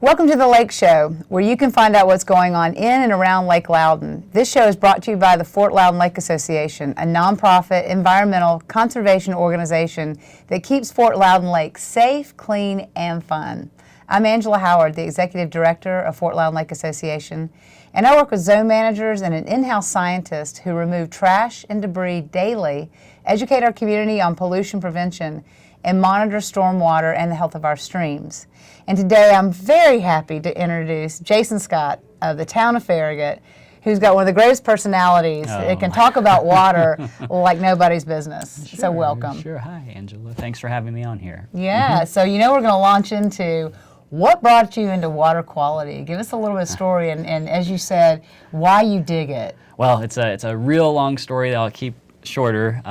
Welcome to the Lake Show, where you can find out what's going on in and around Lake Loudoun. This show is brought to you by the Fort Loudoun Lake Association, a nonprofit environmental conservation organization that keeps Fort Loudoun Lake safe, clean, and fun. I'm Angela Howard, the Executive Director of Fort Loudoun Lake Association, and I work with zone managers and an in-house scientist who remove trash and debris daily, educate our community on pollution prevention, and monitor stormwater and the health of our streams. And today I'm very happy to introduce Jason Scott of the town of Farragut, who's got one of the greatest personalities. It can talk about water like nobody's business. Sure, so welcome. Sure. Hi, Angela. Thanks for having me on here. Yeah, so we're going to launch into what brought you into water quality. Give us a little bit of story and as you said, why you dig it. Well, it's a real long story that I'll keep shorter.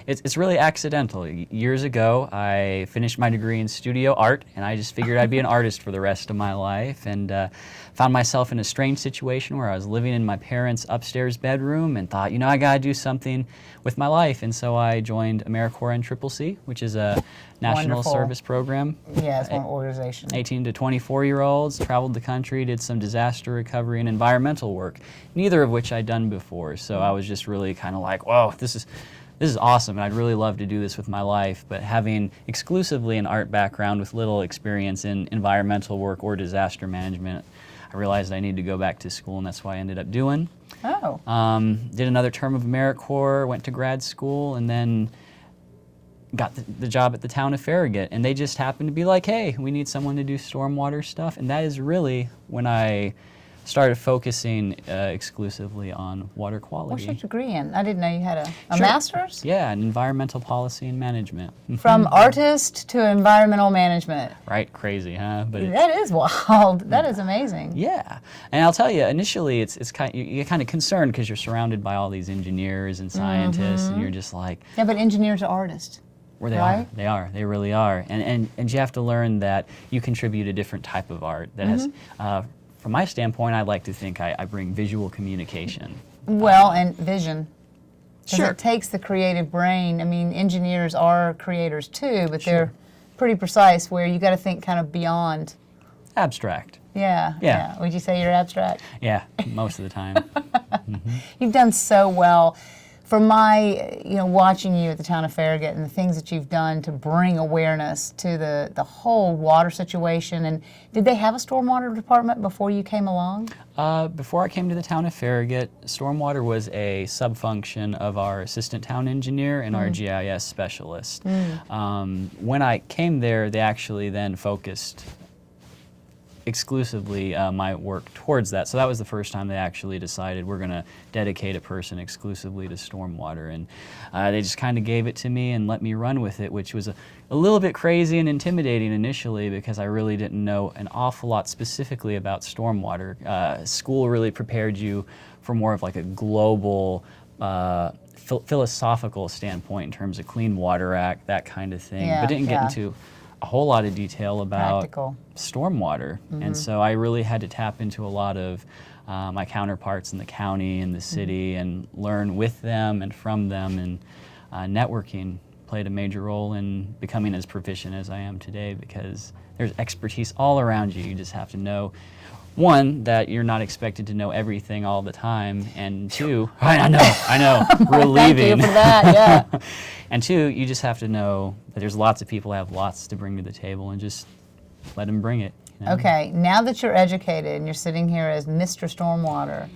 It's really accidental. Years ago, I finished my degree in studio art, and I just figured I'd be an artist for the rest of my life, and found myself in a strange situation where I was living in my parents' upstairs bedroom and thought, I gotta do something with my life, and so I joined AmeriCorps NCCC, which is a national Wonderful service program. Yeah, it's one organization. 18 to 24-year-olds, traveled the country, did some disaster recovery and environmental work, neither of which I'd done before. So I was just really kind of like, whoa, this is awesome, and I'd really love to do this with my life. But having exclusively an art background with little experience in environmental work or disaster management, I realized I needed to go back to school, and that's what I ended up doing. Oh. Did another term of AmeriCorps, went to grad school, and then got the job at the town of Farragut, and they just happened to be like, hey, we need someone to do stormwater stuff, and that is really when I started focusing exclusively on water quality. What's your degree in? I didn't know you had a Sure. master's? Yeah, in environmental policy and management. From artist to environmental management. Right, crazy, huh? But That is wild. That is amazing. yeah, and I'll tell you, initially it's kind you get kind of concerned because you're surrounded by all these engineers and scientists, and you're just like, Yeah, but engineers are artists. where they Right? are, they really are, and you have to learn that you contribute a different type of art that has. From my standpoint, I like to think I bring visual communication. Well, and vision. 'Cause Sure. it takes the creative brain. I mean, engineers are creators too, but they're pretty precise where you got to think kind of beyond. Abstract. Yeah. Yeah. Would you say you're abstract? Yeah, most of the time. You've done so well. From my, watching you at the town of Farragut and the things that you've done to bring awareness to the whole water situation. And did they have a stormwater department before you came along? Before I came to the town of Farragut, stormwater was a sub-function of our assistant town engineer and our GIS specialist. When I came there, they actually then focused exclusively my work towards that. So that was the first time they actually decided we're going to dedicate a person exclusively to stormwater. And they just kind of gave it to me and let me run with it, which was a little bit crazy and intimidating initially because I really didn't know an awful lot specifically about stormwater. School really prepared you for more of like a global philosophical standpoint in terms of Clean Water Act, that kind of thing, but didn't get into a whole lot of detail about Practical. stormwater. And so I really had to tap into a lot of my counterparts in the county and the city and learn with them and from them, and networking played a major role in becoming as proficient as I am today because there's expertise all around you. You just have to know, one, that you're not expected to know everything all the time, and two, I know, relieving. Thank you for that, yeah. And two, you just have to know that there's lots of people who have lots to bring to the table and just let them bring it. Okay, now that you're educated and you're sitting here as Mr. Stormwater,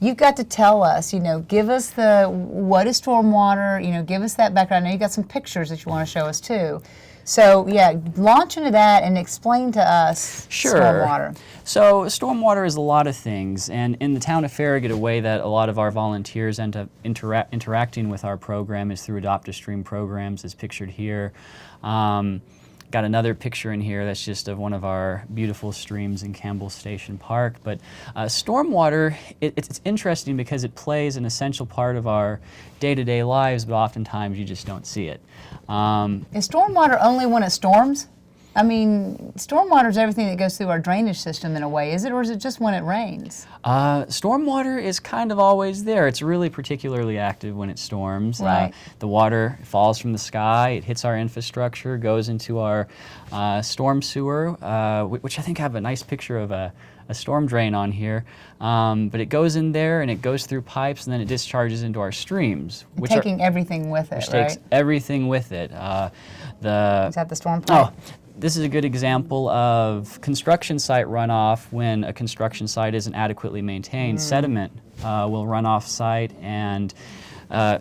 you've got to tell us, give us what is stormwater, give us that background. I know you got some pictures that you want to show us too. So yeah, launch into that and explain to us stormwater. So stormwater is a lot of things, and in the town of Farragut, a way that a lot of our volunteers end up interacting with our program is through Adopt-a-Stream programs, as pictured here. Got another picture in here that's just of one of our beautiful streams in Campbell Station Park. But stormwater, it's interesting because it plays an essential part of our day-to-day lives, but oftentimes you just don't see it. Is stormwater only when it storms? I mean, stormwater is everything that goes through our drainage system in a way, is it? Or is it just when it rains? Stormwater is kind of always there. It's really particularly active when it storms. Right. The water falls from the sky, it hits our infrastructure, goes into our storm sewer, which I think I have a nice picture of a storm drain on here. But it goes in there and it goes through pipes and then it discharges into our streams. Taking everything with it, which right? takes everything with it. Is that the storm pipe? Oh, this is a good example of construction site runoff when a construction site isn't adequately maintained. Sediment will run off site, and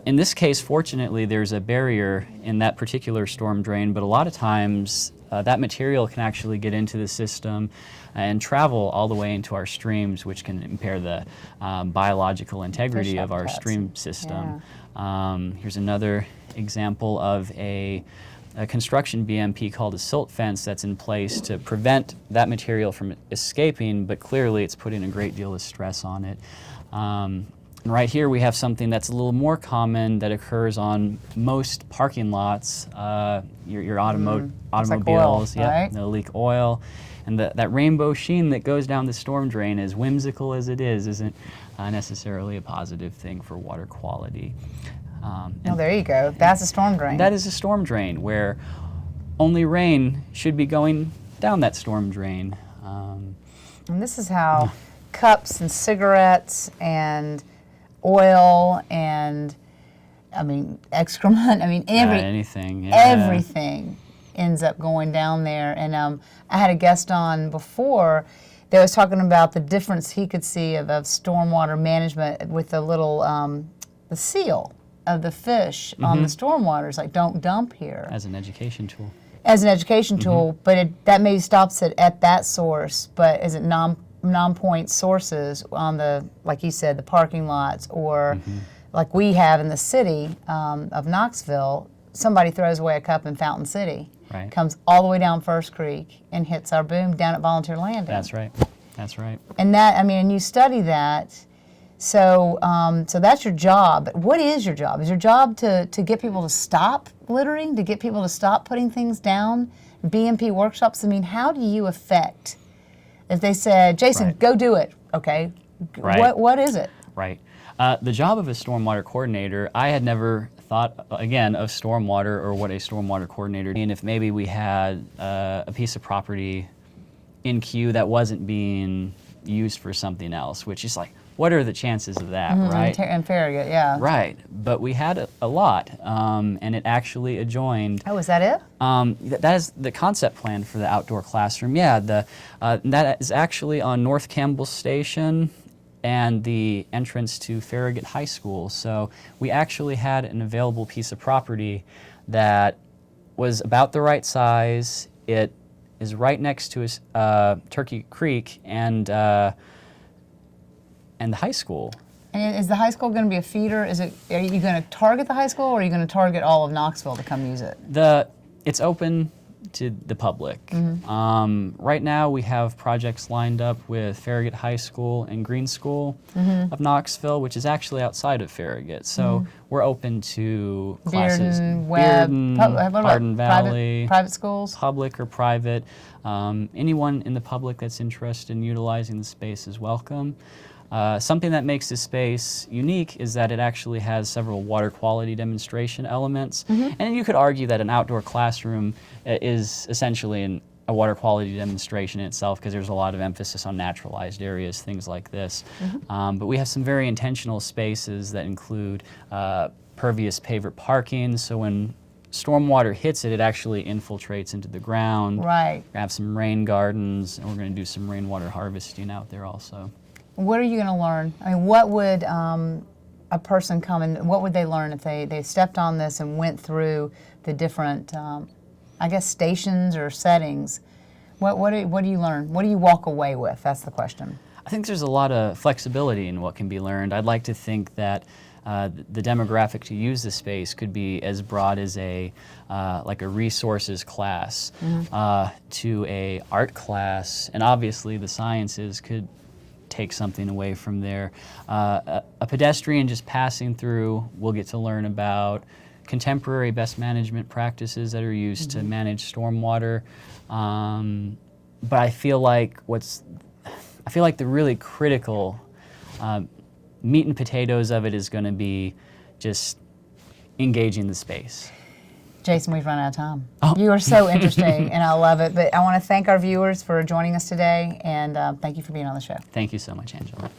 in this case, fortunately, there's a barrier in that particular storm drain, but a lot of times that material can actually get into the system and travel all the way into our streams, which can impair the biological integrity of our stream system. Here's another example of a construction BMP called a silt fence that's in place to prevent that material from escaping, but clearly it's putting a great deal of stress on it. And right here we have something that's a little more common that occurs on most parking lots. Your automobiles, like oil, right? They'll leak oil. And that rainbow sheen that goes down the storm drain, as whimsical as it is, isn't necessarily a positive thing for water quality. Oh, there you go. That's a storm drain. That is a storm drain where only rain should be going down that storm drain. And this is how cups and cigarettes and oil and, I mean, excrement, I mean, anything. Yeah. Everything ends up going down there. And I had a guest on before that was talking about the difference he could see of stormwater management with the little, the seal of the fish on the stormwater. It's like, don't dump here. As an education tool. As an education tool, but that maybe stops it at that source, but is it non-point sources on the, like you said, the parking lots, or like we have in the city of Knoxville, somebody throws away a cup in Fountain City, comes all the way down First Creek and hits our boom down at Volunteer Landing. That's right. That's right. And that, I mean, and you study that. So, so that's your job. But what is your job? Is your job to get people to stop littering, to get people to stop putting things down? BMP workshops. I mean, how do you affect? If they said, Jason, go do it. Okay. What is it? Right. The job of a stormwater coordinator, I had never thought, again, of stormwater or what a stormwater coordinator. And if maybe we had a piece of property in queue that wasn't being used for something else, which is like, what are the chances of that, right? And Farragut, yeah. Right, but we had a lot, and it actually adjoined. Oh, is that it? That is the concept plan for the outdoor classroom. Yeah, that is actually on North Campbell Station and the entrance to Farragut High School. So we actually had an available piece of property that was about the right size. It is right next to Turkey Creek and the high school. And is the high school going to be a feeder? Are you going to target the high school, or are you going to target all of Knoxville to come use it? It's open to the public. Right now we have projects lined up with Farragut High School and Green School of Knoxville, which is actually outside of Farragut. So we're open to classes. Bearden, Webb, Hardin Valley. Private schools? Public or private. Anyone in the public that's interested in utilizing the space is welcome. Something that makes this space unique is that it actually has several water quality demonstration elements. And you could argue that an outdoor classroom is essentially a water quality demonstration in itself, because there's a lot of emphasis on naturalized areas, things like this. But we have some very intentional spaces that include pervious paver parking, so when stormwater hits it, it actually infiltrates into the ground. Right. We have some rain gardens, and we're going to do some rainwater harvesting out there also. What are you going to learn? I mean, what would a person come and what would they learn if they stepped on this and went through the different, I guess, stations or settings? What do you learn? What do you walk away with? That's the question. I think there's a lot of flexibility in what can be learned. I'd like to think that the demographic to use the space could be as broad as like a resources class to a art class, and obviously the sciences could take something away from there. A pedestrian just passing through will get to learn about contemporary best management practices that are used to manage stormwater. But I feel like the really critical meat and potatoes of it is going to be just engaging the space. Jason, we've run out of time. Oh. You are so interesting, and I love it. But I want to thank our viewers for joining us today, and thank you for being on the show. Thank you so much, Angela.